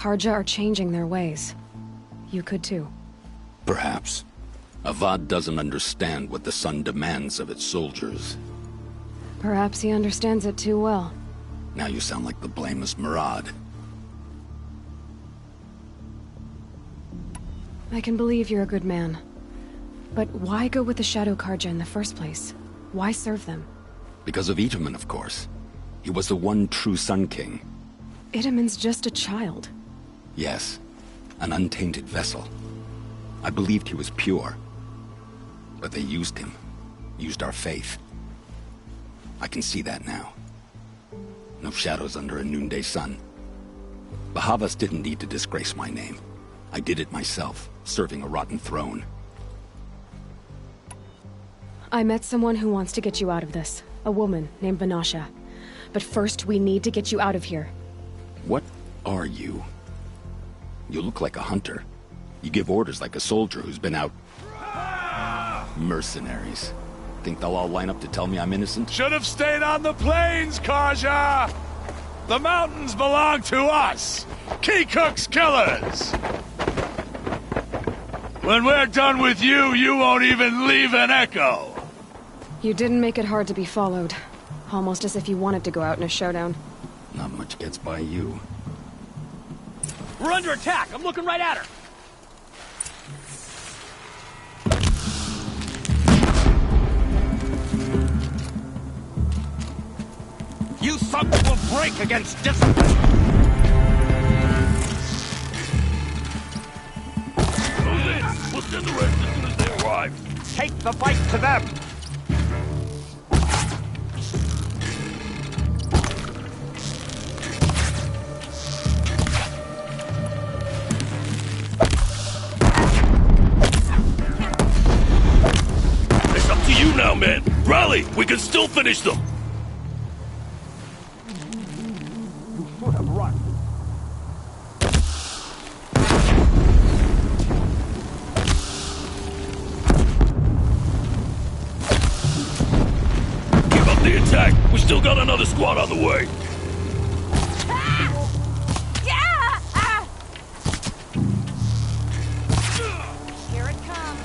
Harja are changing their ways. You could too. Perhaps. Avad doesn't understand what the Sun demands of its soldiers. Perhaps he understands it too well. Now you sound like the blameless Murad. I can believe you're a good man. But why go with the Shadow Carja in the first place? Why serve them? Because of Itamen, of course. He was the one true Sun King. Itamen's just a child. Yes, an untainted vessel. I believed he was pure. But they used him. Used our faith. I can see that now. No shadows under a noonday sun. Bahavas didn't need to disgrace my name. I did it myself, serving a rotten throne. I met someone who wants to get you out of this. A woman named Vanasha. But first, we need to get you out of here. What are you? You look like a hunter. You give orders like a soldier who's been out... Mercenaries. Think they'll all line up to tell me I'm innocent? Should have stayed on the plains, Carja! The mountains belong to us! Keekook's killers! When we're done with you, you won't even leave an echo! You didn't make it hard to be followed. Almost as if you wanted to go out in a showdown. Not much gets by you. We're under attack! I'm looking right at her! You thugs will break against discipline! Who's in? We'll send the rest as soon as they arrive. Take the fight to them! It's up to you now, man. Rally! We can still finish them! We still got another squad on the way. Here it comes.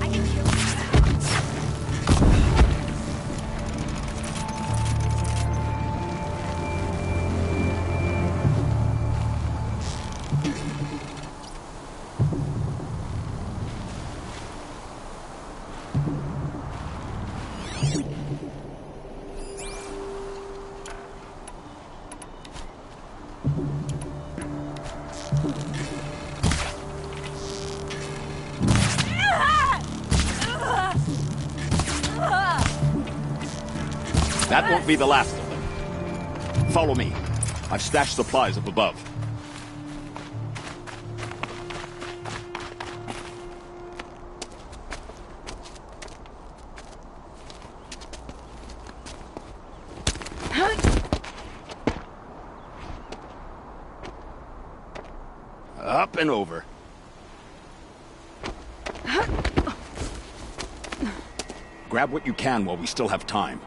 I can kill you. That won't be the last of them. Follow me. I've stashed supplies up above. Up and over. Grab what you can while we still have time.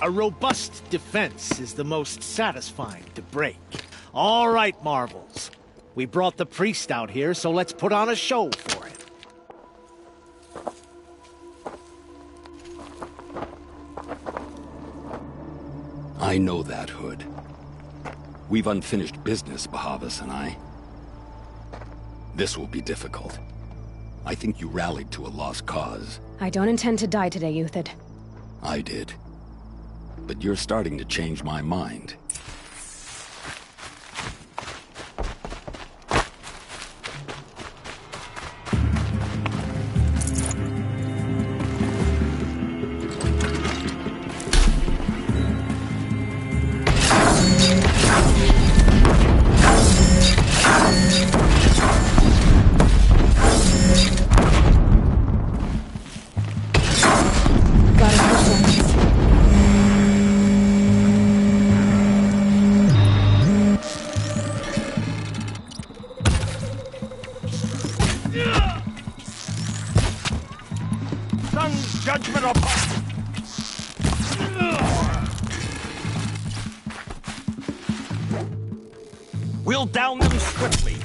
A robust defense is the most satisfying to break. All right, Marvels. We brought the priest out here, so let's put on a show for it. I know that, Hood. We've unfinished business, Bahavas and I. This will be difficult. I think you rallied to a lost cause. I don't intend to die today, Uthid. I did. But you're starting to change my mind. Sun's judgment upon... We'll down them swiftly.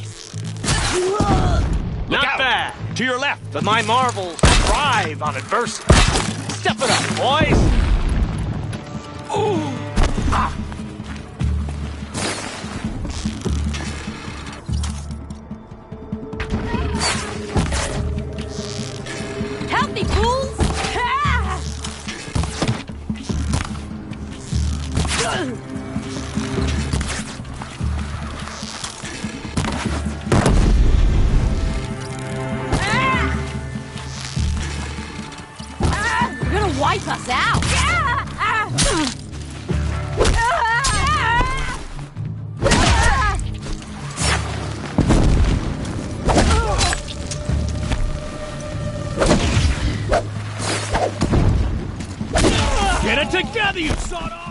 Look Not out! bad. To your left! But my marvels thrive on adversity. Step it up, boys! Ooh! Ah! Help me, fools! Ah! You're gonna wipe us out! Get it together, you sawed-off!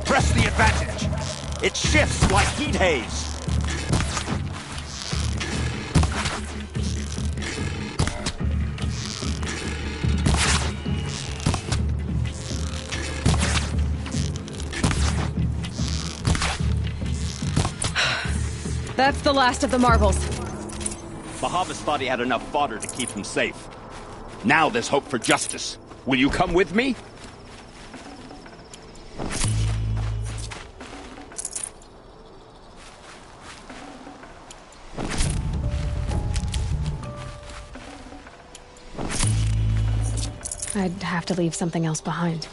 Press the advantage. It shifts like heat haze. That's the last of the marvels. Bahavas thought he had enough fodder to keep him safe. Now there's hope for justice. Will you come with me? I'd have to leave something else behind.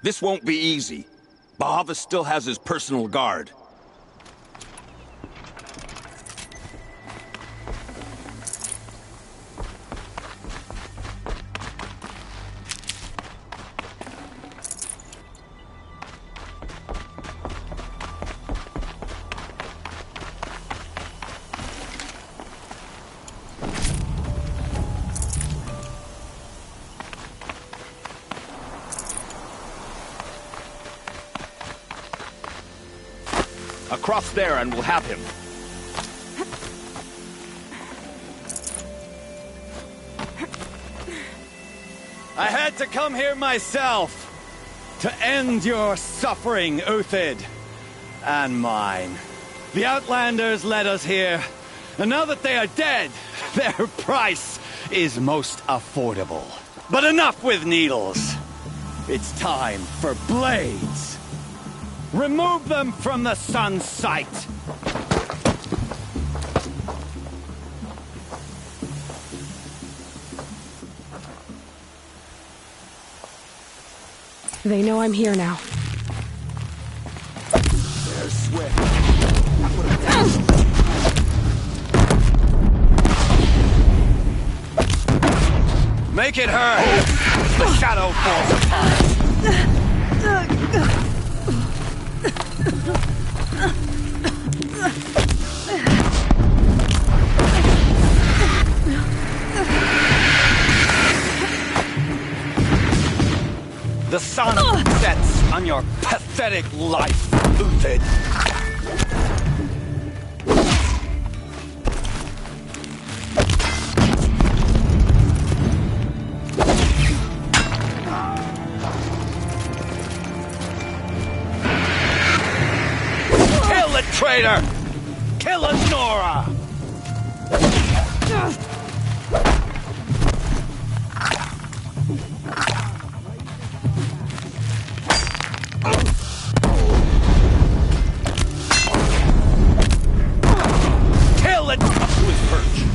This won't be easy. Bahavas still has his personal guard. Across there and we'll have him. I had to come here myself to end your suffering, Uthid, and mine. The Outlanders led us here, and now that they are dead, their price is most affordable. But enough with needles. It's time for blades. Remove them from the sun's sight. They know I'm here now. They're swift. Make it hurt! The shadow falls apart! The sun sets your pathetic life, Uthid. Kill the traitor! Kill Nora! Kill it up to his perch!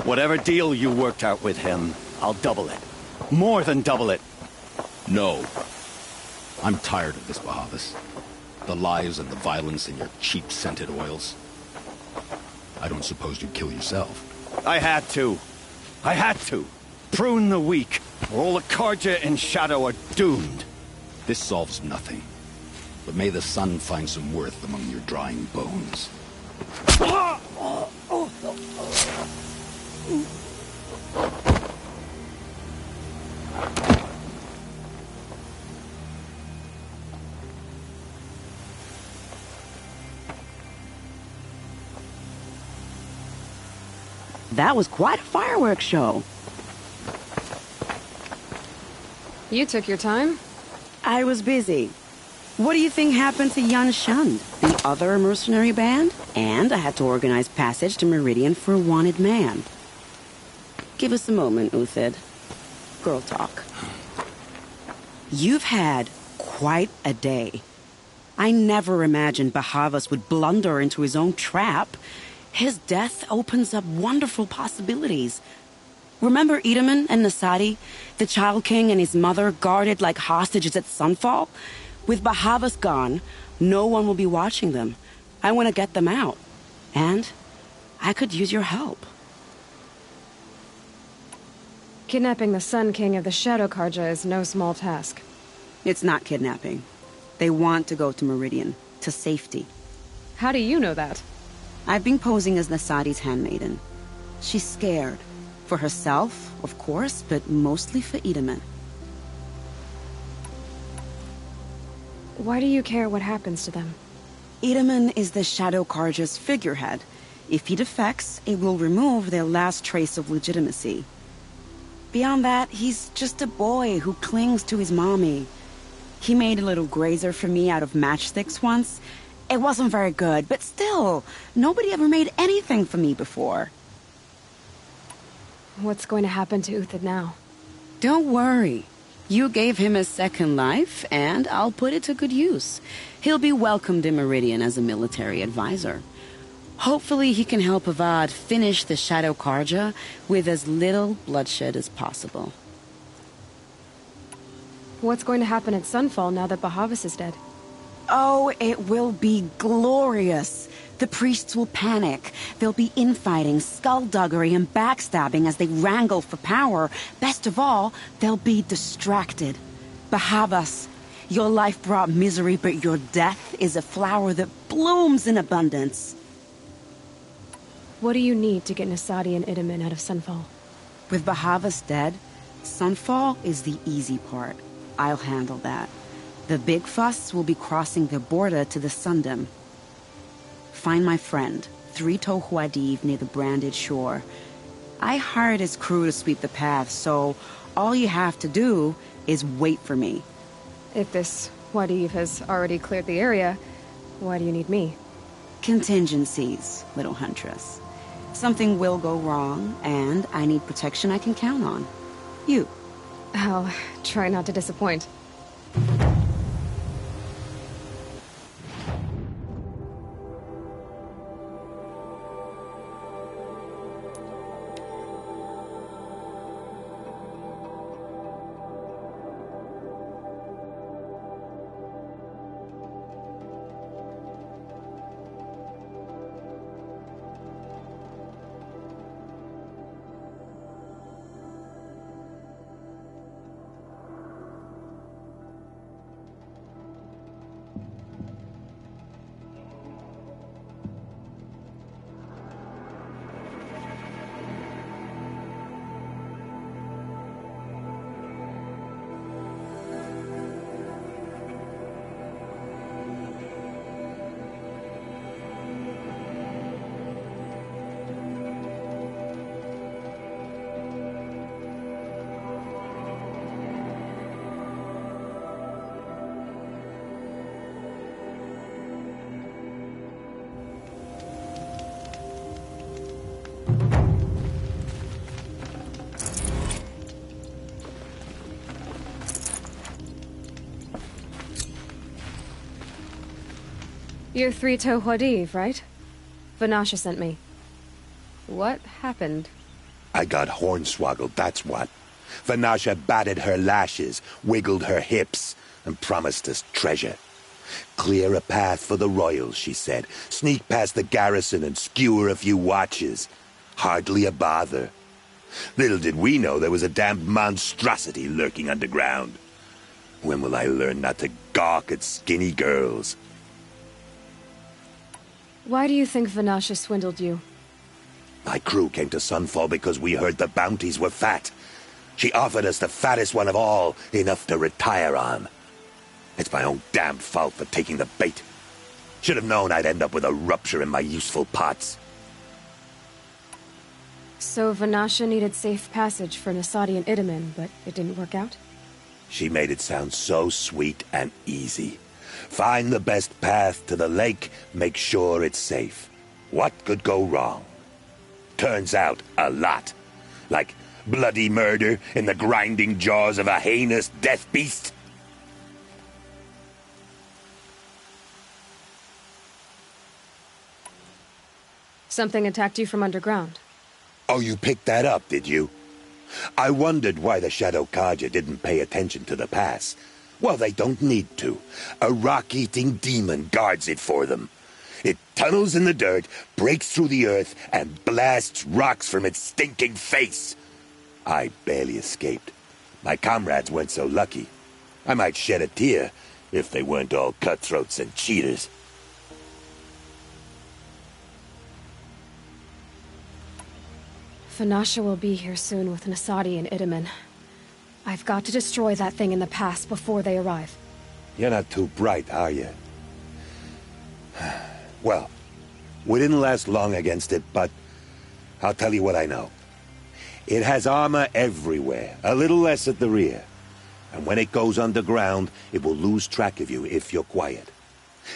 Whatever deal you worked out with him, I'll double it. More than double it. No. I'm tired of this, Bahavas. The lies and the violence and your cheap scented oils. I don't suppose you'd kill yourself. I had to. I had to. Prune the weak, or all the Carja in Shadow are doomed. This solves nothing. But may the sun find some worth among your drying bones. That was quite a fireworks show. You took your time? I was busy. What do you think happened to Yan Shund, the other mercenary band? And I had to organize passage to Meridian for a wanted man. Give us a moment, Uthid. Girl talk. You've had quite a day. I never imagined Bahavas would blunder into his own trap. His death opens up wonderful possibilities. Remember Edaman and Nasadi, the Child King and his mother guarded like hostages at Sunfall? With Bahavas gone, no one will be watching them. I want to get them out. And I could use your help. Kidnapping the Sun King of the Shadow Carja is no small task. It's not kidnapping. They want to go to Meridian, to safety. How do you know that? I've been posing as Nasadi's handmaiden. She's scared. For herself, of course, but mostly for Edaman. Why do you care what happens to them? Edaman is the Shadow Carja's figurehead. If he defects, it will remove their last trace of legitimacy. Beyond that, he's just a boy who clings to his mommy. He made a little grazer for me out of matchsticks once. It wasn't very good, but still, nobody ever made anything for me before. What's going to happen to Uthid now? Don't worry. You gave him a second life, and I'll put it to good use. He'll be welcomed in Meridian as a military advisor. Hopefully he can help Avad finish the Shadow Carja with as little bloodshed as possible. What's going to happen at Sunfall now that Bahavas is dead? Oh, it will be glorious. The priests will panic. There'll be infighting, skullduggery, and backstabbing as they wrangle for power. Best of all, they'll be distracted. Bahavas, your life brought misery, but your death is a flower that blooms in abundance. What do you need to get Nasadi and Edaman out of Sunfall? With Bahavas dead, Sunfall is the easy part. I'll handle that. The big fuss will be crossing the border to the Sundom. Find my friend, 3-Toe Huadiv, near the Branded Shore. I hired his crew to sweep the path, so all you have to do is wait for me. If this Huadiv has already cleared the area, why do you need me? Contingencies, little huntress. Something will go wrong, and I need protection I can count on. You. I'll try not to disappoint. You're Three-Toe Huadiv, right? Vanasha sent me. What happened? I got hornswoggled, that's what. Vanasha batted her lashes, wiggled her hips, and promised us treasure. Clear a path for the royals, she said. Sneak past the garrison and skewer a few watches. Hardly a bother. Little did we know there was a damned monstrosity lurking underground. When will I learn not to gawk at skinny girls? Why do you think Vanasha swindled you? My crew came to Sunfall because we heard the bounties were fat. She offered us the fattest one of all, enough to retire on. It's my own damned fault for taking the bait. Should have known I'd end up with a rupture in my useful pots. So Vanasha needed safe passage for Nasadi and Itamen, but it didn't work out? She made it sound so sweet and easy. Find the best path to the lake, make sure it's safe. What could go wrong? Turns out, a lot. Like bloody murder in the grinding jaws of a heinous death beast. Something attacked you from underground. Oh, you picked that up, did you? I wondered why the Shadow Carja didn't pay attention to the pass. Well, they don't need to. A rock-eating demon guards it for them. It tunnels in the dirt, breaks through the earth, and blasts rocks from its stinking face. I barely escaped. My comrades weren't so lucky. I might shed a tear if they weren't all cutthroats and cheaters. Vanasha will be here soon with Nasadi and Itamen. I've got to destroy that thing in the pass before they arrive. You're not too bright, are you? Well, we didn't last long against it, but I'll tell you what I know. It has armor everywhere, a little less at the rear. And when it goes underground, it will lose track of you if you're quiet.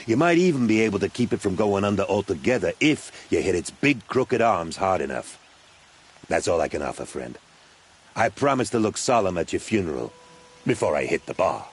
You might even be able to keep it from going under altogether if you hit its big crooked arms hard enough. That's all I can offer, friend. I promise to look solemn at your funeral before I hit the bar.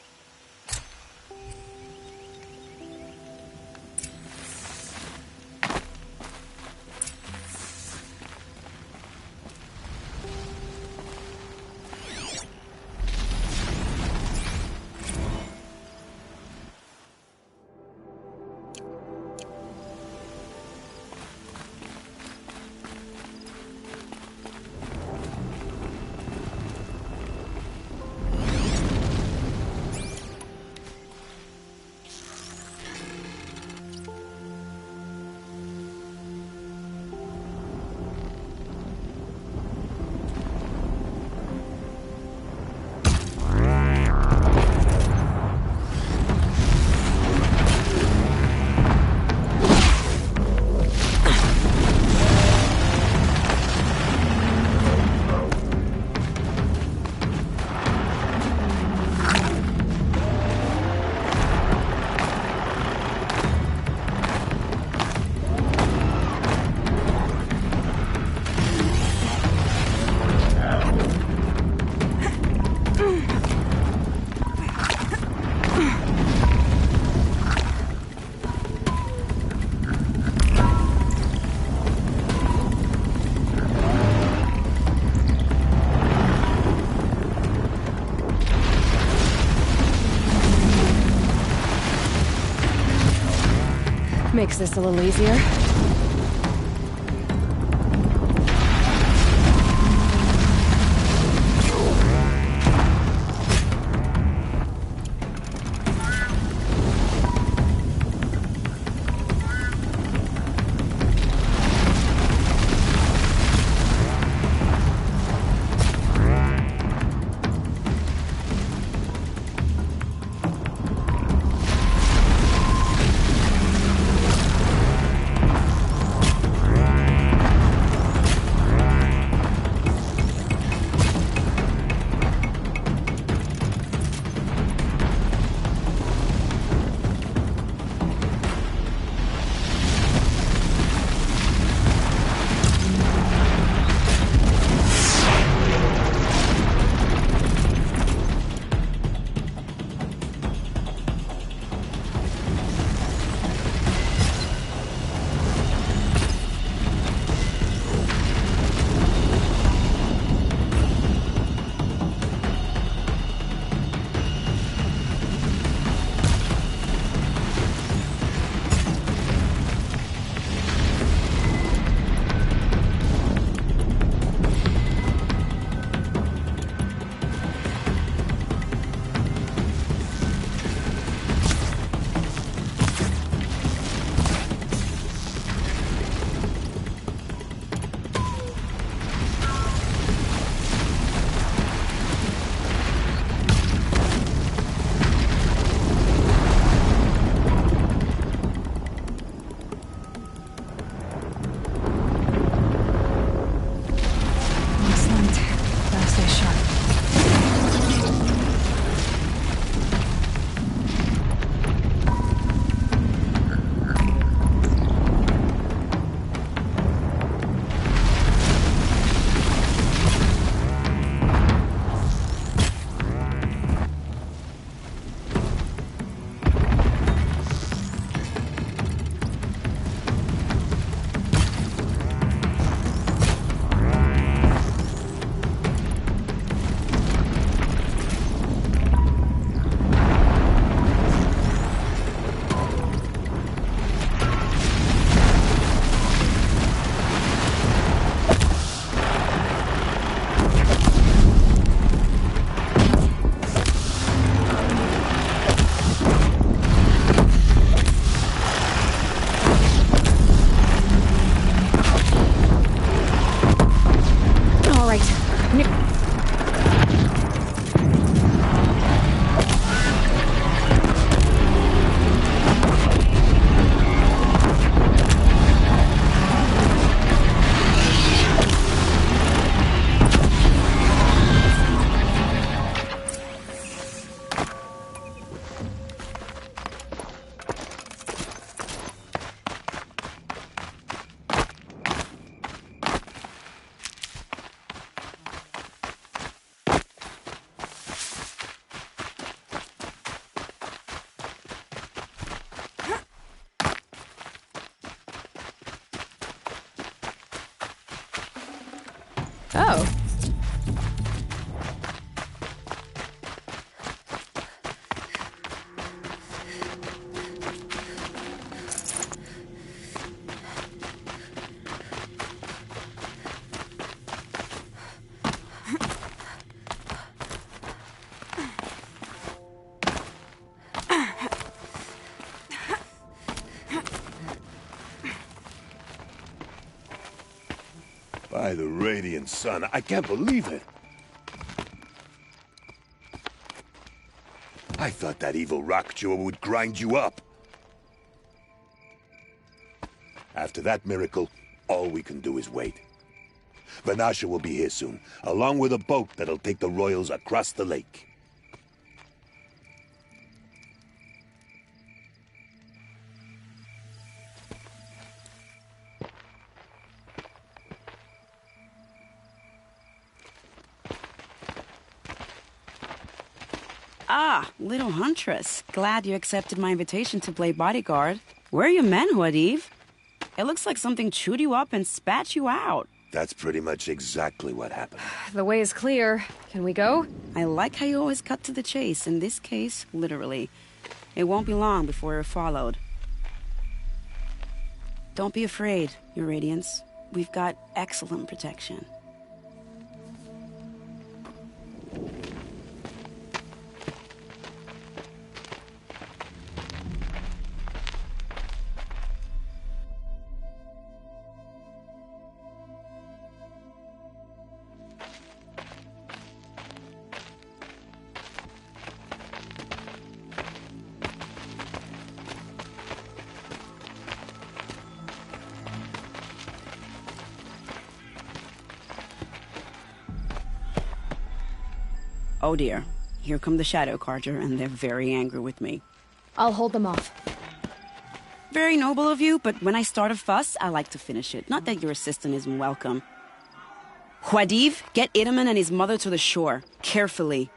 Makes this a little easier. Oh. By the radiant sun, I can't believe it. I thought that evil rock jaw would grind you up. After that miracle, all we can do is wait. Vanasha will be here soon, along with a boat that'll take the royals across the lake. Ah, little huntress. Glad you accepted my invitation to play bodyguard. Where are your men, Huadiv? It looks like something chewed you up and spat you out. That's pretty much exactly what happened. The way is clear. Can we go? I like how you always cut to the chase. In this case, literally. It won't be long before we're followed. Don't be afraid, Your Radiance. We've got excellent protection. Oh dear. Here come the Shadow Carja, and they're very angry with me. I'll hold them off. Very noble of you, but when I start a fuss, I like to finish it. Not that your assistant isn't welcome. Huadiv, get Itaman and his mother to the shore. Carefully.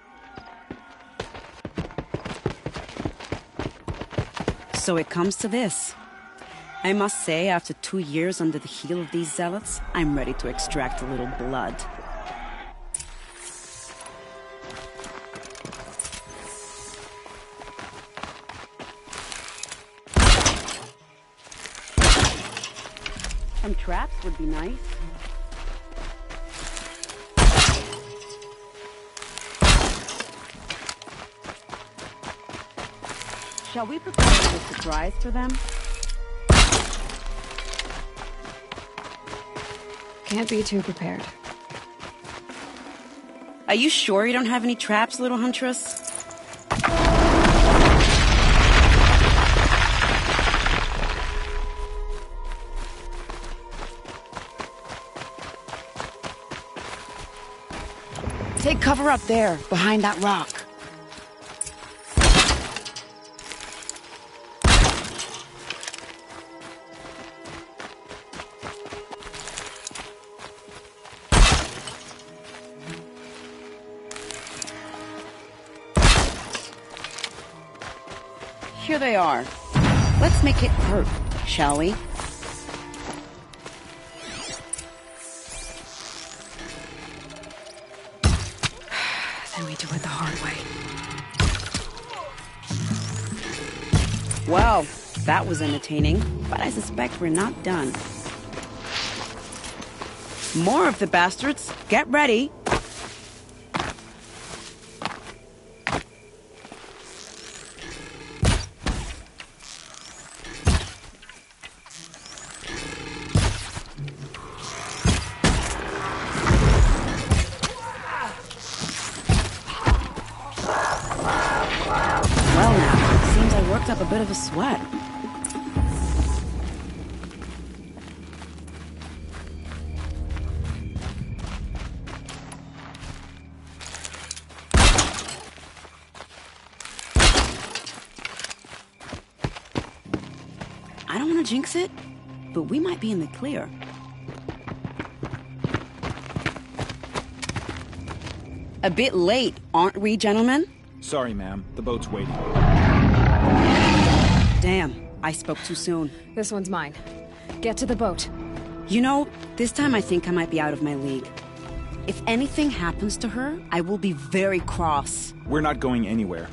So it comes to this. I must say, after 2 years under the heel of these zealots, I'm ready to extract a little blood. Some traps would be nice. Shall we prepare a surprise for them? Can't be too prepared. Are you sure you don't have any traps, little huntress? Take cover up there, behind that rock. Here they are. Let's make it hurt, shall we? Then we do it the hard way. Well, that was entertaining, but I suspect we're not done. More of the bastards. Get ready. Well now, seems I worked up a bit of a sweat. I don't want to jinx it, but we might be in the clear. A bit late, aren't we, gentlemen? Sorry, ma'am. The boat's waiting. Damn, I spoke too soon. This one's mine. Get to the boat. You know, this time I think I might be out of my league. If anything happens to her, I will be very cross. We're not going anywhere.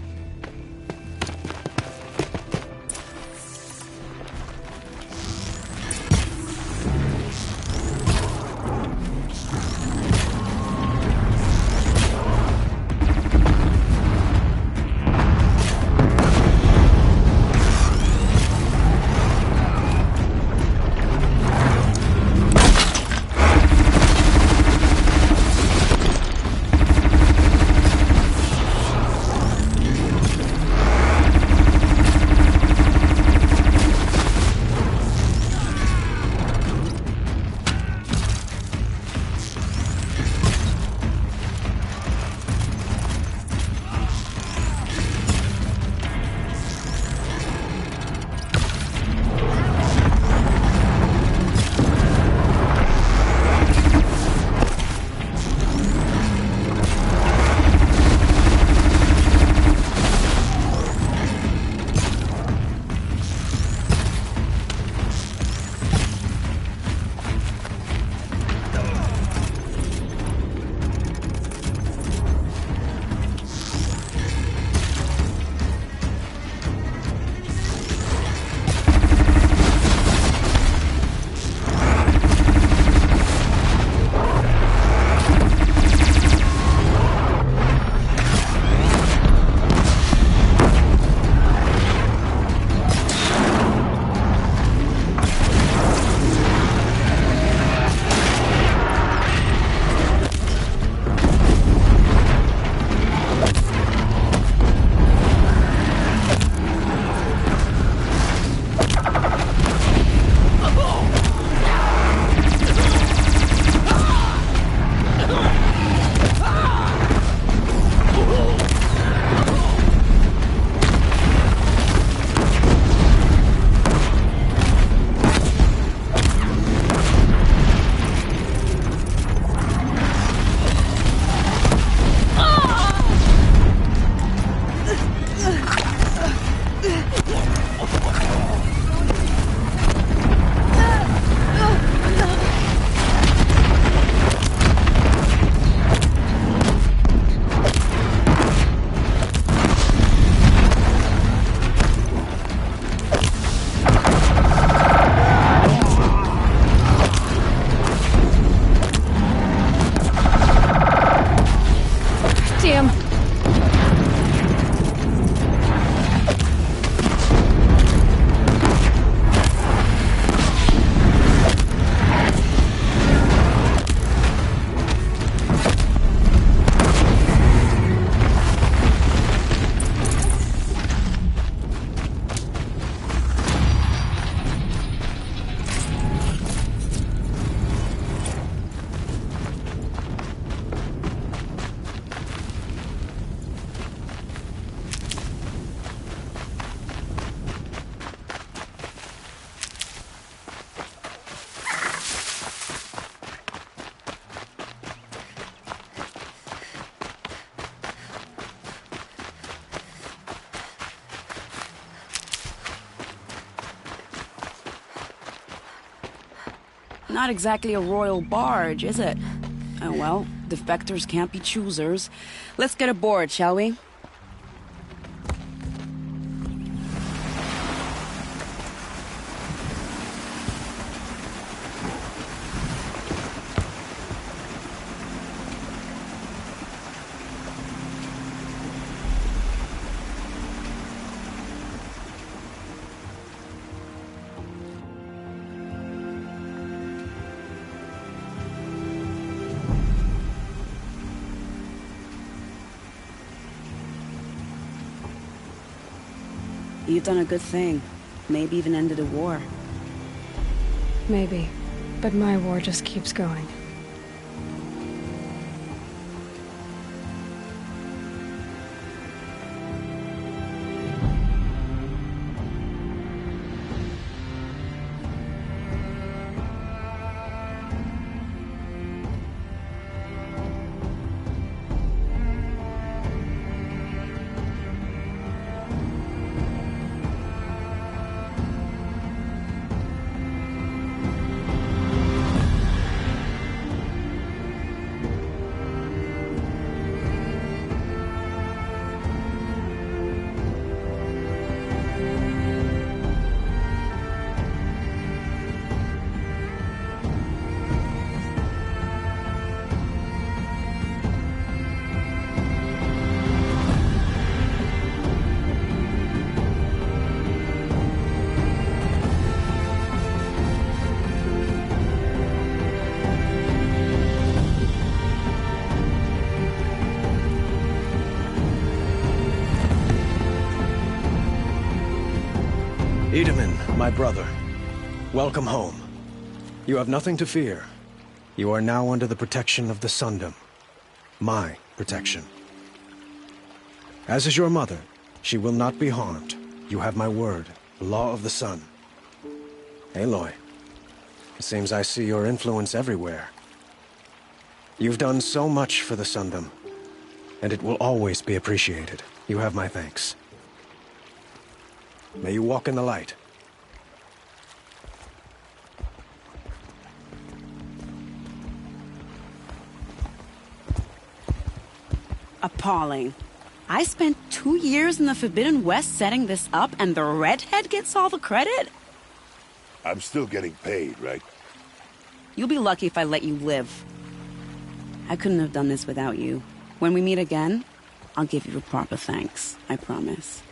Not exactly a royal barge, is it? Oh well, defectors can't be choosers. Let's get aboard, shall we? You've done a good thing. Maybe even ended a war. Maybe. But my war just keeps going. Itamen, my brother. Welcome home. You have nothing to fear. You are now under the protection of the Sundom. My protection. As is your mother, she will not be harmed. You have my word, the law of the sun. Aloy, it seems I see your influence everywhere. You've done so much for the Sundom, and it will always be appreciated. You have my thanks. May you walk in the light. Appalling. I spent 2 years in the Forbidden West setting this up, and the redhead gets all the credit? I'm still getting paid, right? You'll be lucky if I let you live. I couldn't have done this without you. When we meet again, I'll give you a proper thanks. I promise.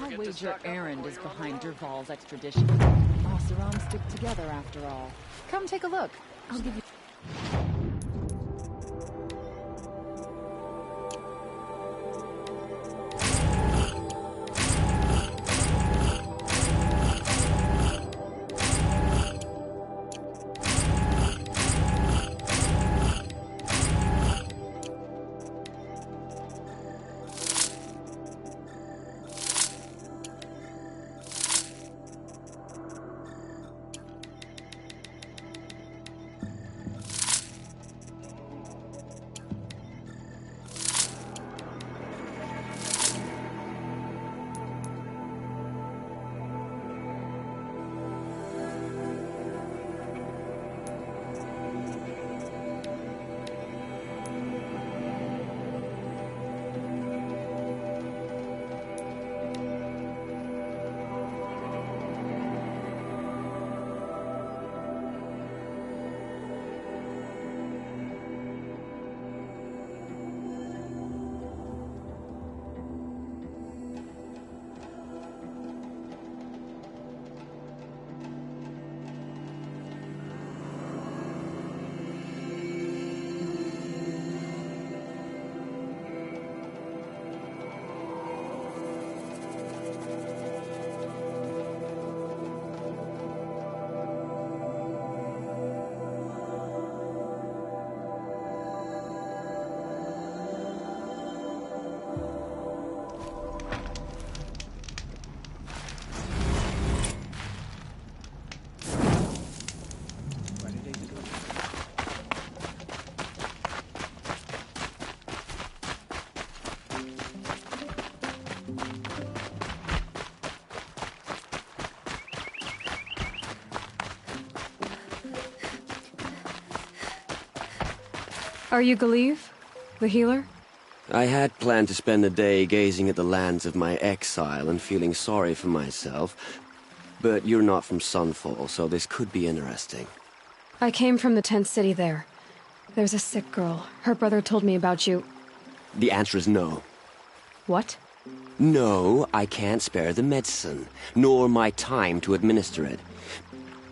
I'll wager Erend is behind Dervahl's extradition. Oseram stick together after all. Come take a look. I'll give you... Are you Galeev, the healer? I had planned to spend the day gazing at the lands of my exile and feeling sorry for myself, but you're not from Sunfall, so this could be interesting. I came from the tent city there. There's a sick girl. Her brother told me about you. The answer is no. What? No, I can't spare the medicine, nor my time to administer it.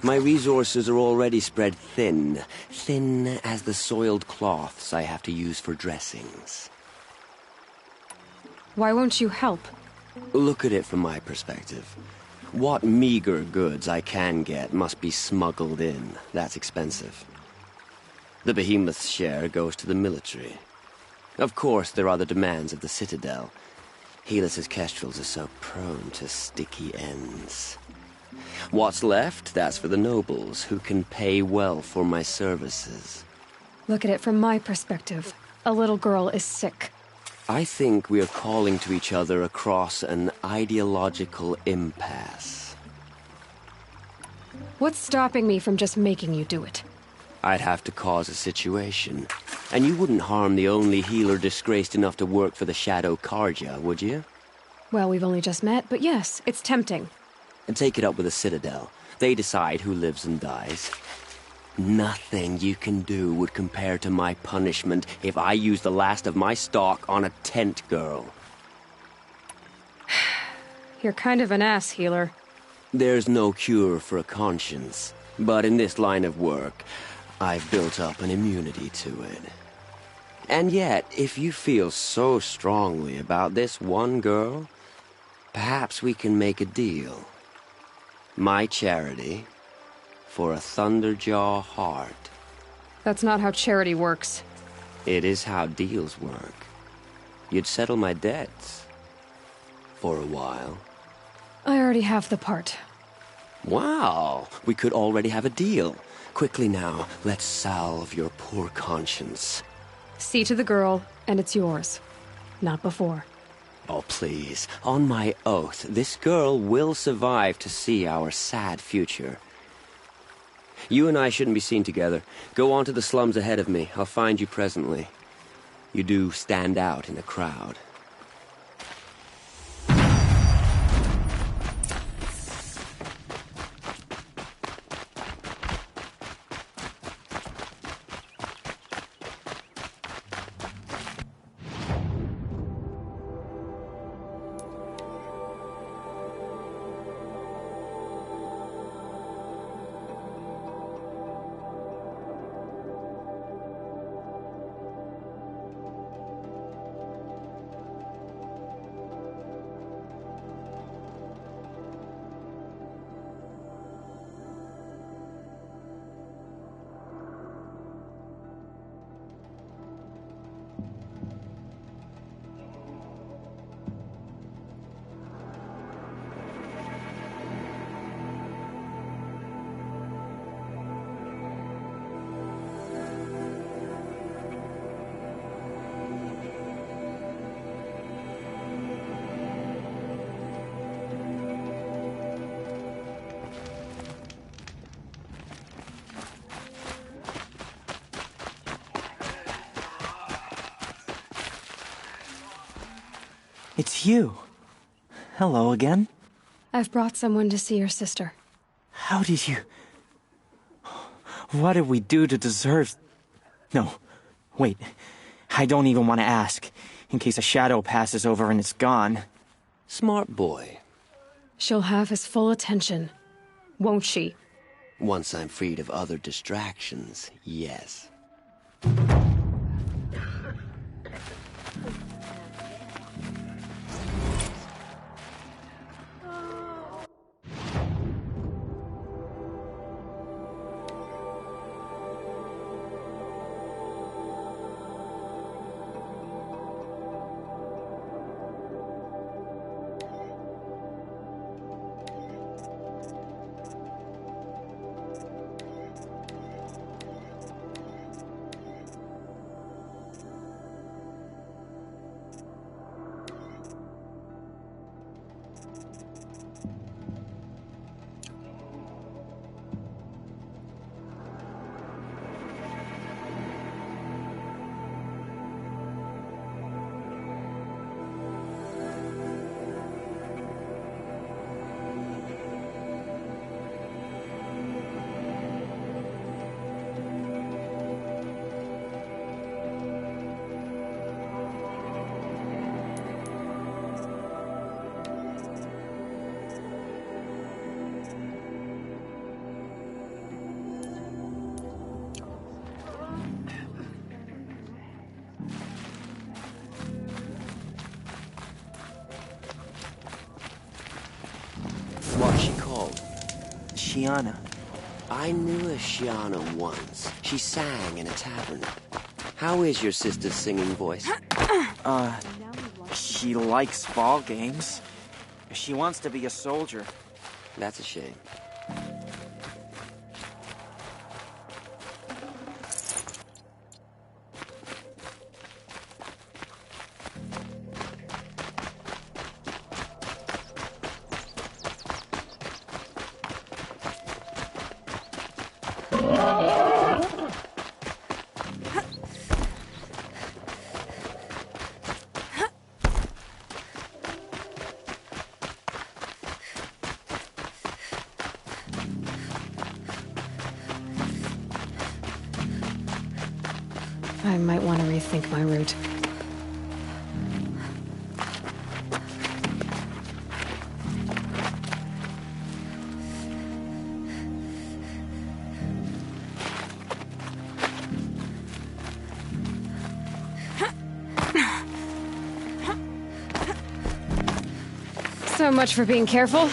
My resources are already spread thin as the soiled cloths I have to use for dressings. Why won't you help? Look at it from my perspective. What meager goods I can get must be smuggled in. That's expensive. The behemoth's share goes to the military. Of course, there are the demands of the Citadel. Helis' kestrels are so prone to sticky ends. What's left, that's for the nobles, who can pay well for my services. Look at it from my perspective. A little girl is sick. I think we are calling to each other across an ideological impasse. What's stopping me from just making you do it? I'd have to cause a situation. And you wouldn't harm the only healer disgraced enough to work for the Shadow Carja, would you? Well, we've only just met, but yes, it's tempting. And take it up with the Citadel. They decide who lives and dies. Nothing you can do would compare to my punishment if I use the last of my stock on a tent girl. You're kind of an ass, healer. There's no cure for a conscience. But in this line of work, I've built up an immunity to it. And yet, if you feel so strongly about this one girl, perhaps we can make a deal. My charity for a Thunderjaw heart. That's not how charity works. It is how deals work. You'd settle my debts. For a while. I already have the part. Wow, we could already have a deal. Quickly now, let's salve your poor conscience. See to the girl, and it's yours. Not before. Oh, please. On my oath, this girl will survive to see our sad future. You and I shouldn't be seen together. Go on to the slums ahead of me. I'll find you presently. You do stand out in a crowd. It's you. Hello again. I've brought someone to see your sister. How did you... What did we do to deserve... No, wait. I don't even want to ask, in case a shadow passes over and it's gone. Smart boy. She'll have his full attention, won't she? Once I'm freed of other distractions, yes. What's she called? Shiana. I knew a Shiana once. She sang in a tavern. How is your sister's singing voice? She likes ball games. She wants to be a soldier. That's a shame. I might want to rethink my route. So much for being careful.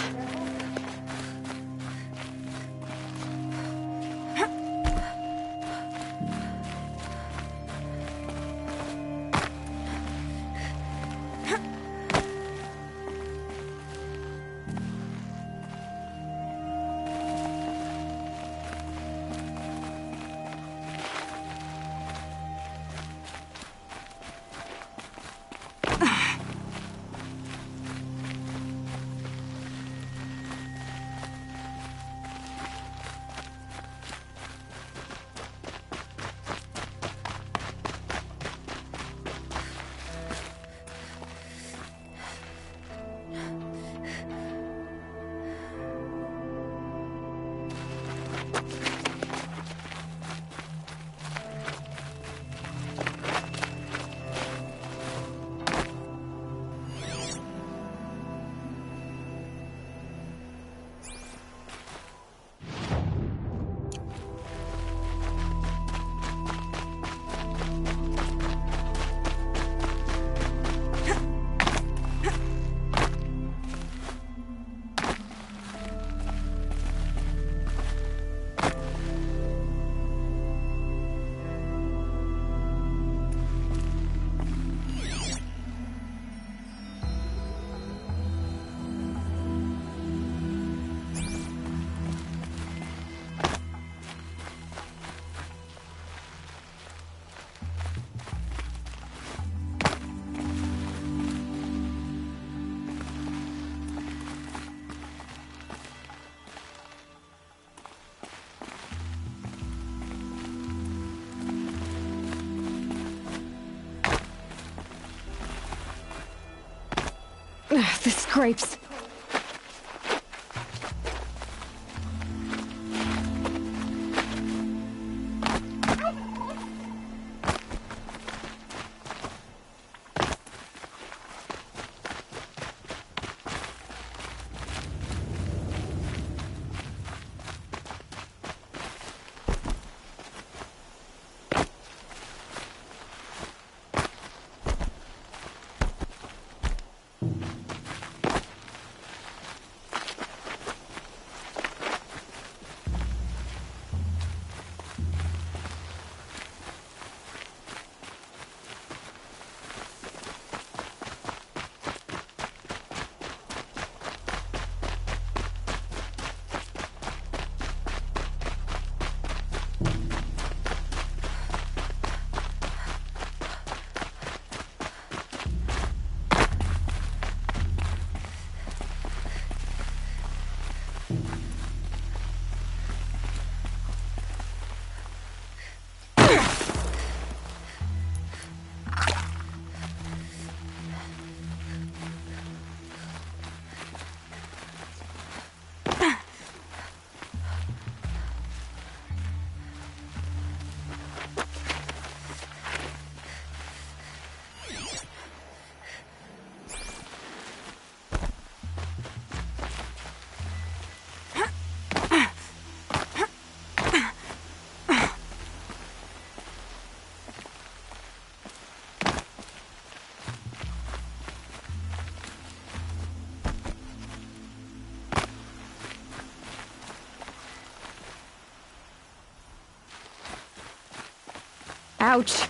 The scrapes. Ouch.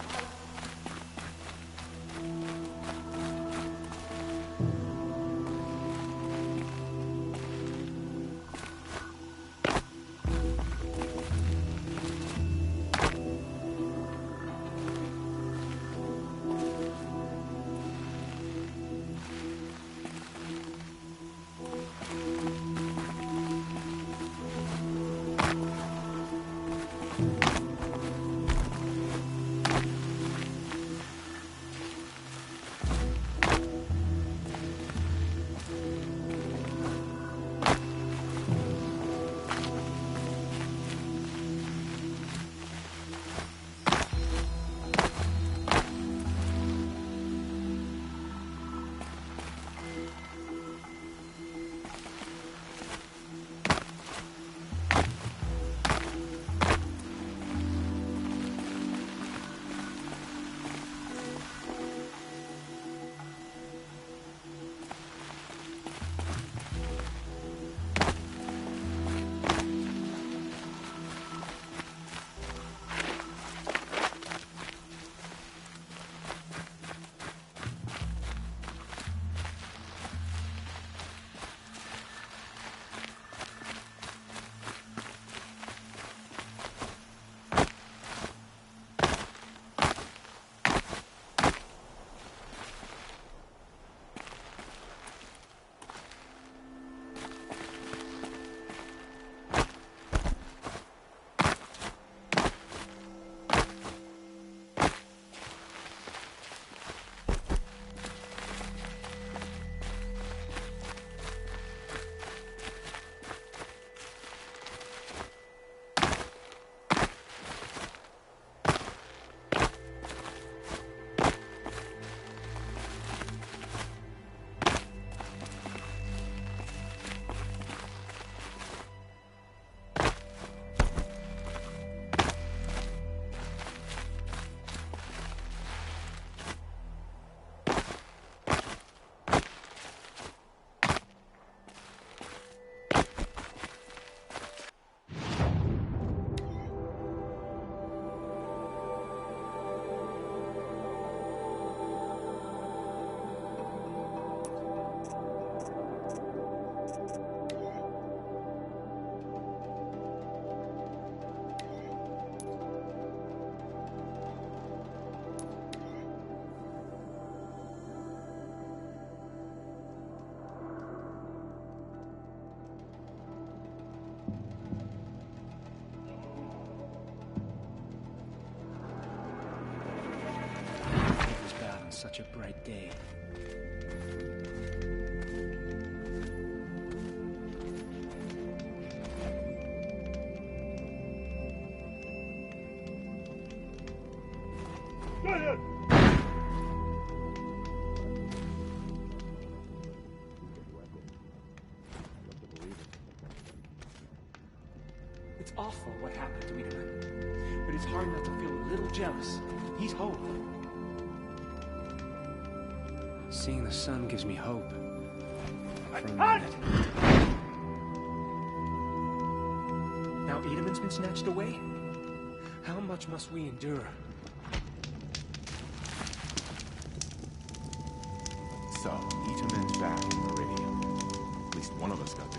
such a bright day. It's awful what happened to Italy, but it's hard not to feel a little jealous. He's hope. Seeing the sun gives me hope. For a minute. Now Edamon's been snatched away? How much must we endure? So, Itamon's back in Meridian. At least one of us got to